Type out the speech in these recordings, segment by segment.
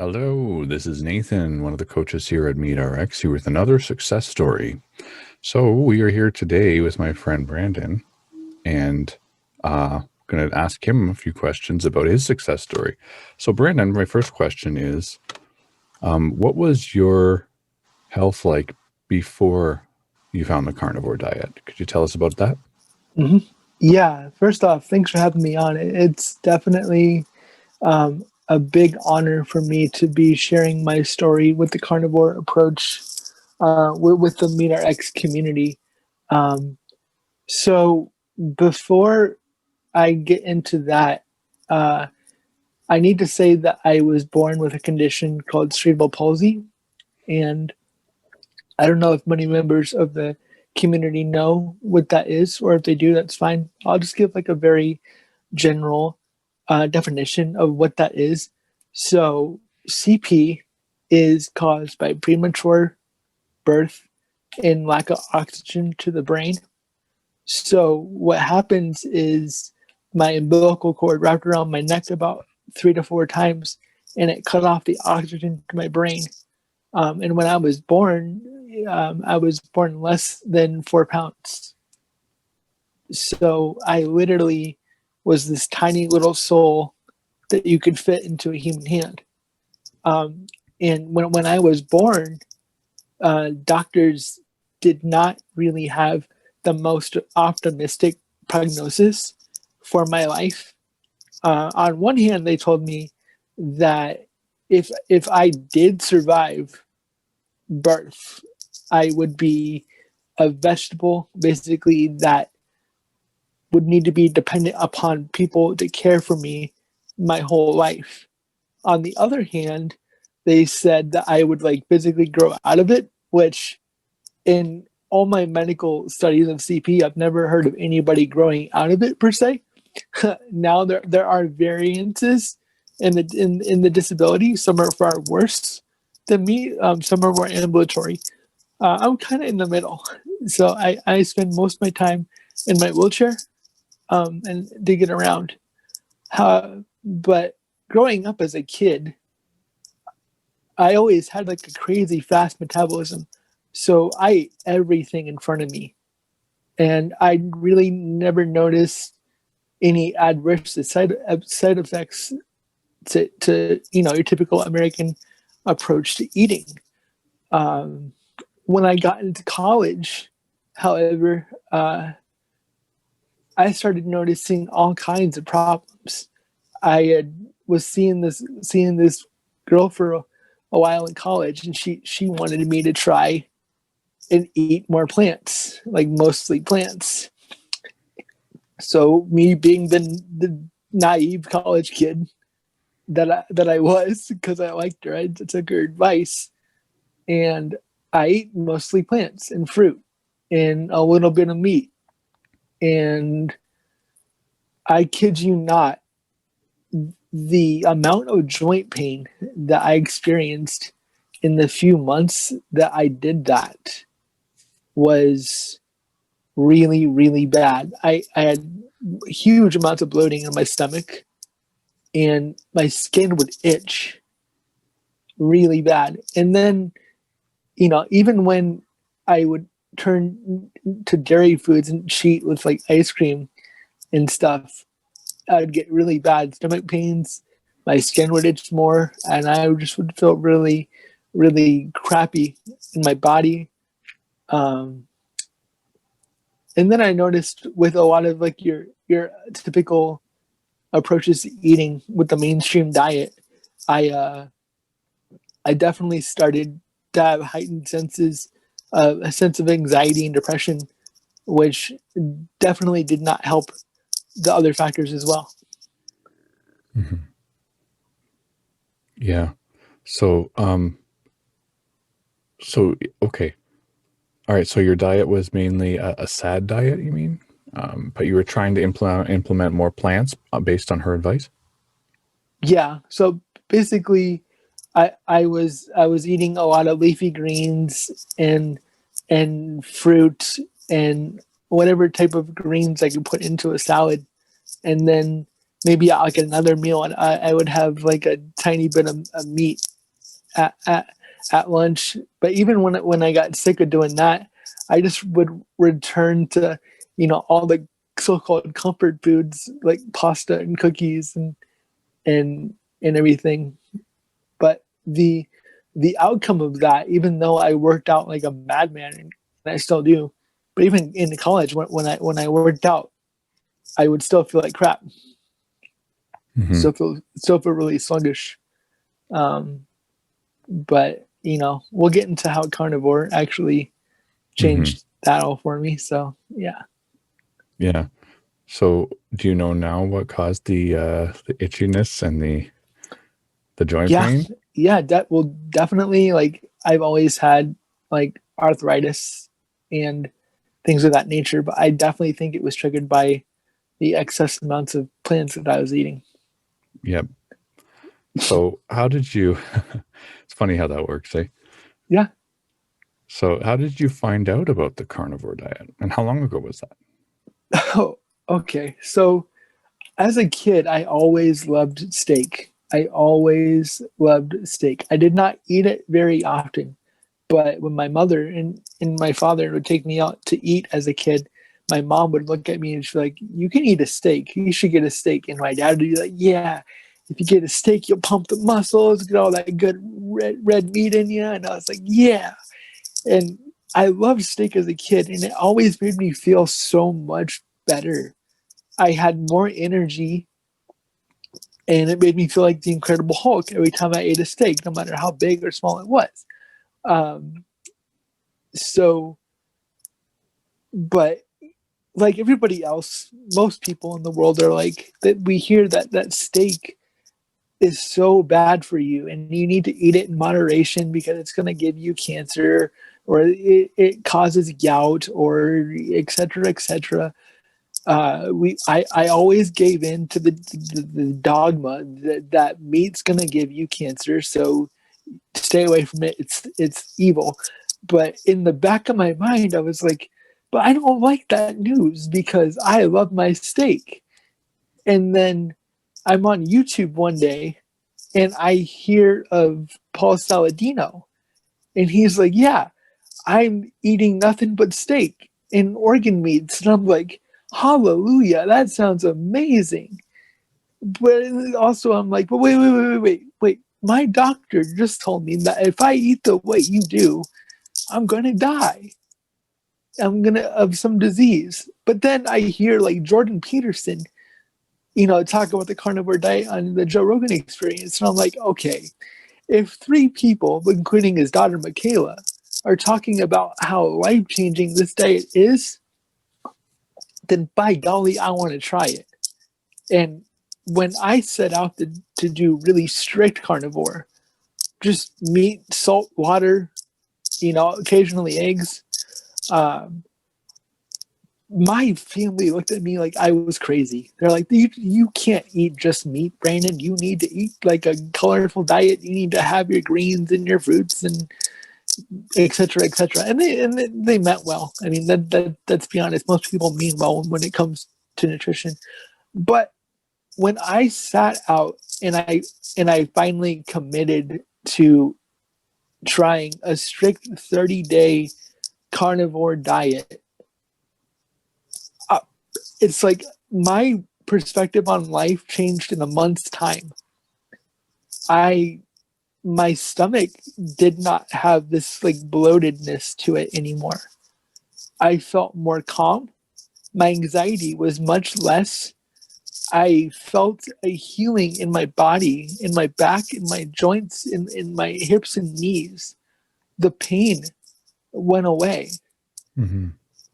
Hello, this is Nathan, one of the coaches here at MeatRx, here with another success story. So we are here today with my friend Brandon, and going to ask him a few questions about his success story. So Brandon, my first question is, what was your health like before you found the carnivore diet? Could you tell us about that? hmm Yeah, first off, thanks for having me on. It's definitely a big honor for me to be sharing my story with the carnivore approach with the Meet Our X community. Um, so before I get into that, uh, I need to say that I was born with a condition called cerebral palsy, and I don't know if many members of the community know what that is, or if they do, that's fine. I'll just give like a very general definition of what that is. So, CP is caused by premature birth and lack of oxygen to the brain. So, what happens is my umbilical cord wrapped around my neck about 3 to 4 times, and it cut off the oxygen to my brain. And when I was born less than 4 pounds. So I literally was this tiny little soul that you could fit into a human hand. And when I was born, doctors did not really have the most optimistic prognosis for my life. On one hand, they told me that if I did survive birth, I would be a vegetable, basically, that would need to be dependent upon people to care for me my whole life. On the other hand, they said that I would like physically grow out of it, which in all my medical studies of CP, I've never heard of anybody growing out of it per se. Now there are variances in the disability. Some are far worse than me. Some are more ambulatory. I'm kind of in the middle, so I spend most of my time in my wheelchair and to get around. But growing up as a kid, I always had like a crazy fast metabolism, so I ate everything in front of me, and I really never noticed any adverse side effects to your typical American approach to eating. Um, when I got into college, however, I started noticing all kinds of problems. Was seeing this girl for a while in college, and she wanted me to try and eat more plants, like mostly plants. So me being the naive college kid that I was, because I liked her, I took her advice, and I ate mostly plants and fruit and a little bit of meat. And I kid you not, the amount of joint pain that I experienced in the few months that I did that was really, really bad. I had huge amounts of bloating in my stomach, and my skin would itch really bad. And then, even when I would turn to dairy foods and cheat with like ice cream and stuff, I'd get really bad stomach pains. My skin would itch more, and I just would feel really, really crappy in my body. Um, and then I noticed with a lot of like your typical approaches to eating with the mainstream diet, I I definitely started to have heightened a sense of anxiety and depression, which definitely did not help the other factors as well. Mm-hmm. Yeah. So, okay. All right. So your diet was mainly a sad diet, you mean? But you were trying to implement more plants based on her advice? Yeah. So basically, I was eating a lot of leafy greens and fruit and whatever type of greens I could put into a salad, and then maybe like another meal, and I would have like a tiny bit of meat at lunch. But even when I got sick of doing that, I just would return to, all the so-called comfort foods like pasta and cookies and everything. But the outcome of that, even though I worked out like a madman, and I still do, but even in college when I worked out, I would still feel like crap. Mm-hmm. Still feel really sluggish. But we'll get into how carnivore actually changed that all for me. So yeah. Yeah. So do you know now what caused the itchiness and the joint pain? Yeah, definitely. Like I've always had like arthritis and things of that nature, but I definitely think it was triggered by the excess amounts of plants that I was eating. Yep. So how did you, it's funny how that works, eh? Yeah. So how did you find out about the carnivore diet, and how long ago was that? Oh, okay. So as a kid, I always loved steak. I did not eat it very often, but when my mother and my father would take me out to eat as a kid, my mom would look at me and she'd be like, "You can eat a steak. You should get a steak." And my dad would be like, "Yeah, if you get a steak, you'll pump the muscles, get all that good red meat in you." And I was like, "Yeah." And I loved steak as a kid, and it always made me feel so much better. I had more energy, and it made me feel like the Incredible Hulk every time I ate a steak, no matter how big or small it was. Um, so, but like everybody else, most people in the world are like that. We hear that steak is so bad for you, and you need to eat it in moderation because it's going to give you cancer, or it causes gout, or etc. etc. I always gave in to the dogma that meat's going to give you cancer, so stay away from it. It's evil. But in the back of my mind, I was like, but I don't like that news because I love my steak. And then I'm on YouTube one day and I hear of Paul Saladino, and he's like, "Yeah, I'm eating nothing but steak and organ meats." And I'm like, "Hallelujah, that sounds amazing." But also, I'm like, "But wait. My doctor just told me that if I eat the way you do, I'm gonna die. I'm gonna of some disease." But then I hear like Jordan Peterson, talk about the carnivore diet on the Joe Rogan Experience, and I'm like, okay, if three people, including his daughter Michaela, are talking about how life changing this diet is, then by golly, I want to try it. And when I set out to do really strict carnivore, just meat, salt, water, occasionally eggs, um, my family looked at me like I was crazy. They're like, you can't eat just meat, Brandon. You need to eat like a colorful diet. You need to have your greens and your fruits and et cetera, et cetera. And they meant well. I mean, let's be honest. Most people mean well when it comes to nutrition. But when I sat out and I finally committed to trying a strict 30-day carnivore diet, it's like my perspective on life changed in a month's time. My stomach did not have this like bloatedness to it anymore. I felt more calm. My anxiety was much less. I felt a healing in my body, in my back, in my joints, in my hips and knees. The pain went away. Mm-hmm.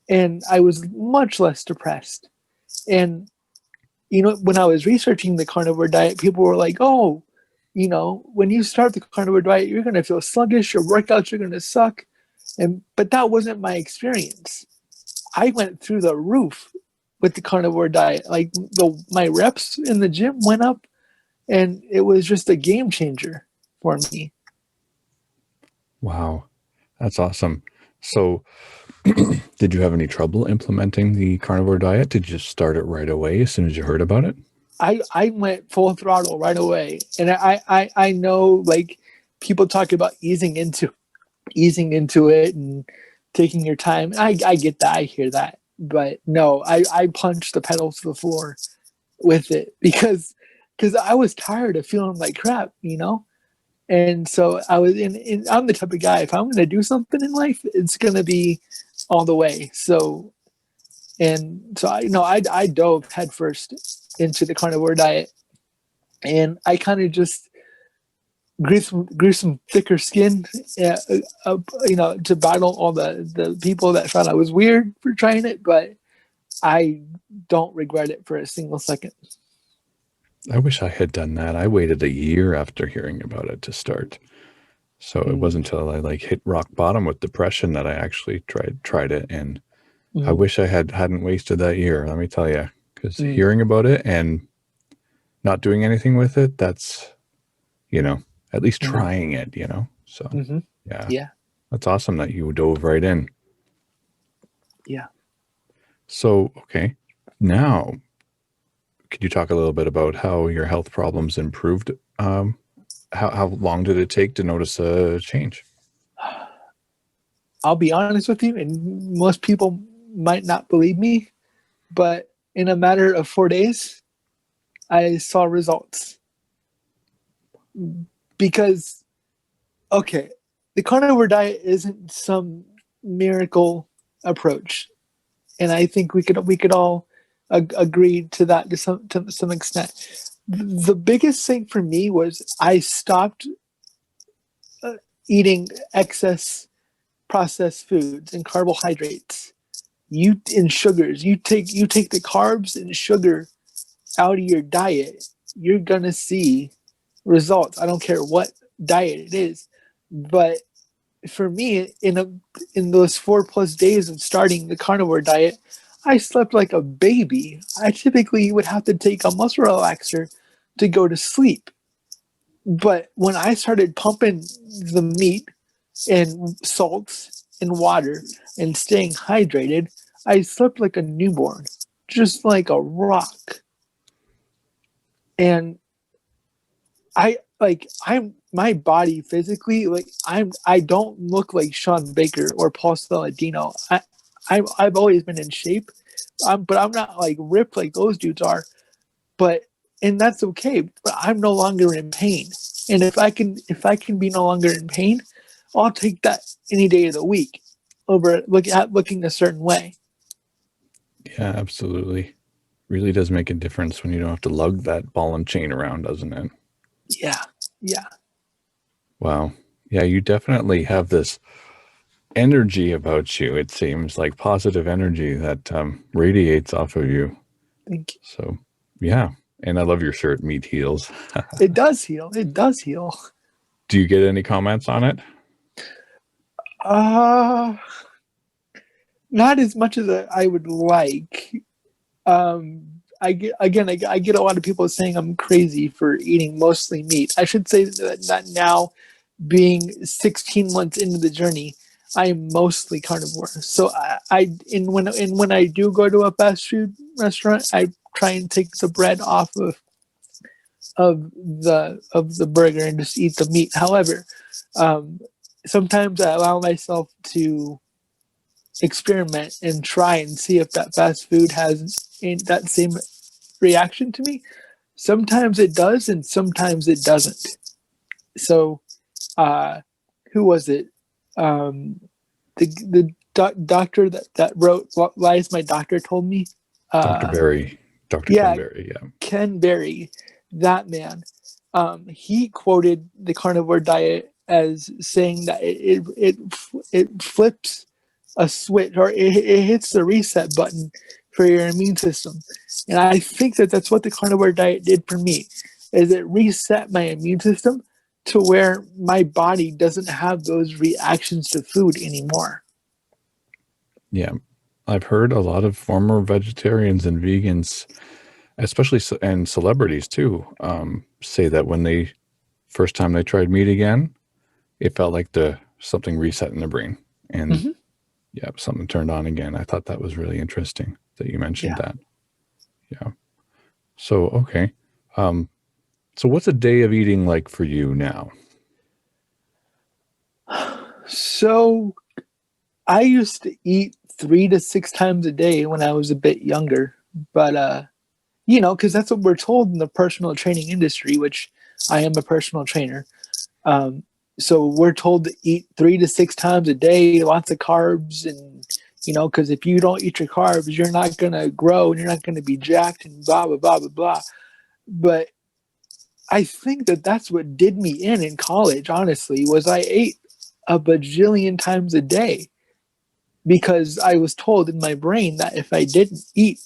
And I was much less depressed. And, when I was researching the carnivore diet, people were like, oh, when you start the carnivore diet, you're going to feel sluggish, your workouts are going to suck. But that wasn't my experience. I went through the roof with the carnivore diet. Like my reps in the gym went up, and it was just a game changer for me. Wow, that's awesome. So did you have any trouble implementing the carnivore diet? Did you just start it right away as soon as you heard about it? I went full throttle right away. And I know like people talk about easing into it and taking your time. I get that. I hear that. But no, I punched the pedal to the floor with it because I was tired of feeling like crap, you know? And so I was I'm the type of guy, if I'm going to do something in life, it's going to be all the way. So, I dove headfirst into the carnivore diet, and I kind of just grew some thicker skin, uh, to battle all the people that thought I was weird for trying it, but I don't regret it for a single second. I wish I had done that. I waited a year after hearing about it to start. So it wasn't until I like hit rock bottom with depression that I actually tried it. And I wish I hadn't wasted that year, let me tell you, because hearing about it and not doing anything with it, that's, at least trying it, So Yeah. that's awesome that you dove right in. Yeah. So, okay. Now, could you talk a little bit about how your health problems improved? How long did it take to notice a change? I'll be honest with you, and most people might not believe me, but in a matter of 4 days, I saw results. Because, okay, the carnivore diet isn't some miracle approach, and I think we could all agree to that to some extent. The biggest thing for me was I stopped eating excess processed foods and carbohydrates. In sugars. You take the carbs and sugar out of your diet, you're gonna see results. I don't care what diet it is, but for me, in those 4+ days of starting the carnivore diet, I slept like a baby. I typically would have to take a muscle relaxer to go to sleep. But when I started pumping the meat and salts and water and staying hydrated, I slept like a newborn, just like a rock. And I'm my body physically, I don't look like ShawnBaker or Paul Saladino. I've always been in shape, but I'm not like ripped like those dudes are. And that's okay. But I'm no longer in pain. And if I can be no longer in pain, I'll take that any day of the week over looking a certain way. Yeah, absolutely. Really does make a difference when you don't have to lug that ball and chain around, doesn't it? Yeah. Yeah. Wow. Yeah, you definitely have this energy about you. It seems like positive energy that radiates off of you. Thank you. So, yeah. And I love your shirt, Meat Heals. It does heal. It does heal. Do you get any comments on it? Uh Not as much as I would like. I get a lot of people saying I'm crazy for eating mostly meat. I should say that now, being 16 months into the journey, I am mostly carnivore. So when I do go to a fast food restaurant, I try and take the bread off of the burger and just eat the meat. However, um, sometimes I allow myself to experiment and try and see if that fast food has that same reaction to me. Sometimes it does, and sometimes it doesn't. So, who was it? The doctor that wrote "Lies My Doctor Told Me." Dr. Berry, Dr. Yeah, Ken Berry, yeah. Ken Berry, that man. He quoted the carnivore diet as saying that it flips a switch, or it hits the reset button for your immune system. And I think that's what the carnivore diet did for me, is it reset my immune system to where my body doesn't have those reactions to food anymore. Yeah. I've heard a lot of former vegetarians and vegans, especially and celebrities too, say that when they first time they tried meat again, it felt like something reset in the brain. And yeah, something turned on again. I thought that was really interesting that you mentioned that. Yeah. So, okay. So what's a day of eating like for you now? So I used to eat 3 to 6 times a day when I was a bit younger, but because that's what we're told in the personal training industry, which I am a personal trainer. Um, so we're told to eat 3 to 6 times a day, lots of carbs, and because if you don't eat your carbs, you're not gonna grow and you're not gonna be jacked and blah blah blah blah blah. But I think that that's what did me in college. Honestly, was I ate a bajillion times a day because I was told in my brain that if I didn't eat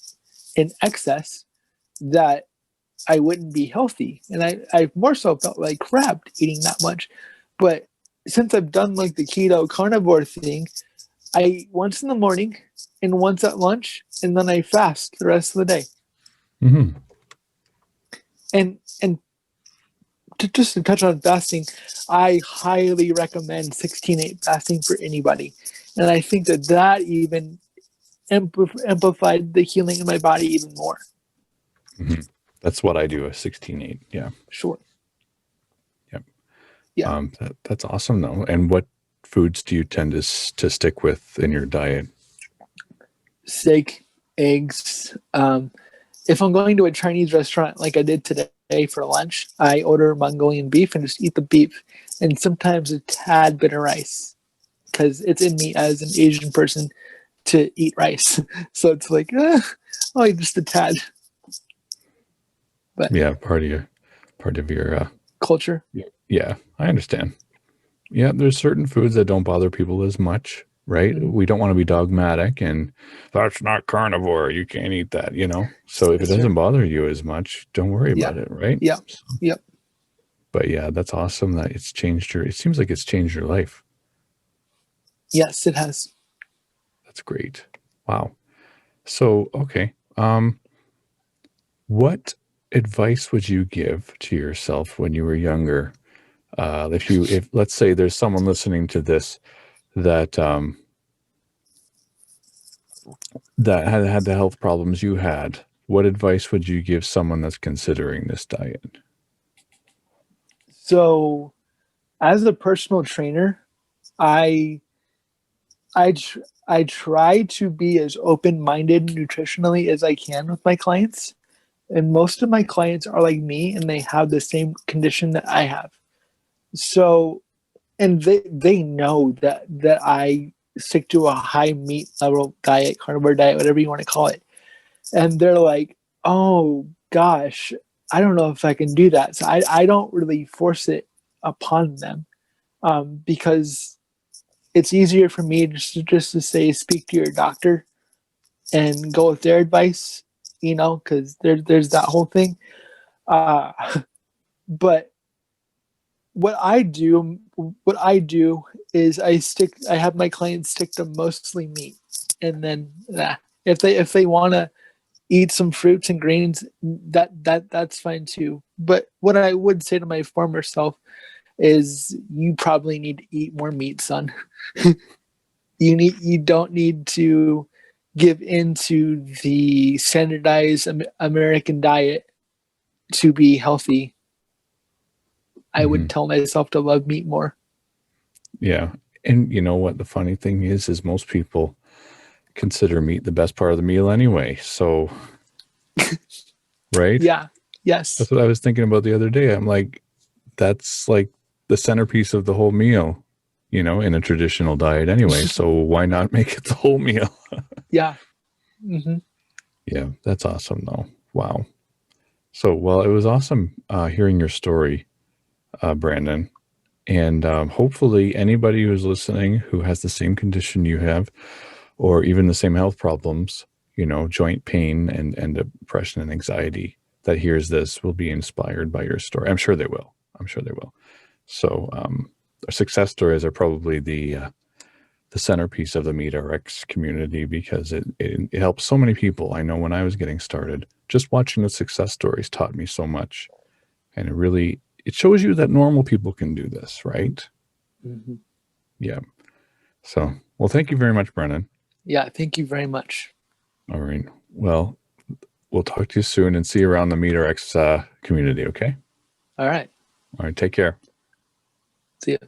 in excess, that I wouldn't be healthy. And I more so felt like crap eating that much. But since I've done like the keto carnivore thing, I eat once in the morning and once at lunch, and then I fast the rest of the day. Mm-hmm. And just to touch on fasting, I highly recommend 16/8 fasting for anybody. And I think that even amplified the healing in my body even more. Mm-hmm. That's what I do, a 16/8. Yeah. Sure. Yep. Yeah. That's awesome though. And what foods do you tend to stick with in your diet? Steak, eggs. If I'm going to a Chinese restaurant like I did today for lunch, I order Mongolian beef and just eat the beef, and sometimes a tad bit of rice because it's in me as an Asian person to eat rice. So it's like, oh, just a tad. But Yeah, part of your culture. yeah, I understand. Yeah, there's certain foods that don't bother people as much, right? Mm-hmm. We don't want to be dogmatic and that's not carnivore. You can't eat that, So if it Yes, sir. doesn't bother you as much, don't worry Yeah. about it, right? Yeah. Yep. But yeah, that's awesome that it seems like it's changed your life. Yes, it has. That's great. Wow. So, okay. What advice would you give to yourself when you were younger? If let's say there's someone listening to this that that had the health problems you had, what advice would you give someone that's considering this diet? So, as a personal trainer, I I tr- I try to be as open-minded nutritionally as I can with my clients. And most of my clients are like me and they have the same condition that I have. So, and they know that I stick to a high meat level diet, carnivore diet, whatever you want to call it. And they're like, "Oh gosh, I don't know if I can do that." So I don't really force it upon them, because it's easier for me just to say speak to your doctor and go with their advice, because there's that whole thing. Uh, but what I do is I have my clients stick to mostly meat, and then if they want to eat some fruits and greens, that's fine too. But what I would say to my former self is you probably need to eat more meat, son. You don't need to give into the standardized American diet to be healthy. I Mm-hmm. would tell myself to love meat more. Yeah. And you know what the funny thing is most people consider meat the best part of the meal anyway. So, right? Yeah. Yes. That's what I was thinking about the other day. I'm like, that's like the centerpiece of the whole meal, in a traditional diet anyway. So why not make it the whole meal? Yeah. Mm-hmm. Yeah, that's awesome though. Wow. So, well, it was awesome hearing your story, Brandon. And hopefully, anybody who's listening who has the same condition you have, or even the same health problems, joint pain and depression and anxiety, that hears this will be inspired by your story. I'm sure they will. So, our success stories are probably the centerpiece of the MeatRx community because it helps so many people. I know when I was getting started, just watching the success stories taught me so much, and it shows you that normal people can do this, right? Mm-hmm. Yeah. So, well, thank you very much, Brennan. Yeah. Thank you very much. All right. Well, we'll talk to you soon and see you around the MeatRx community. Okay. All right. All right. Take care. See you.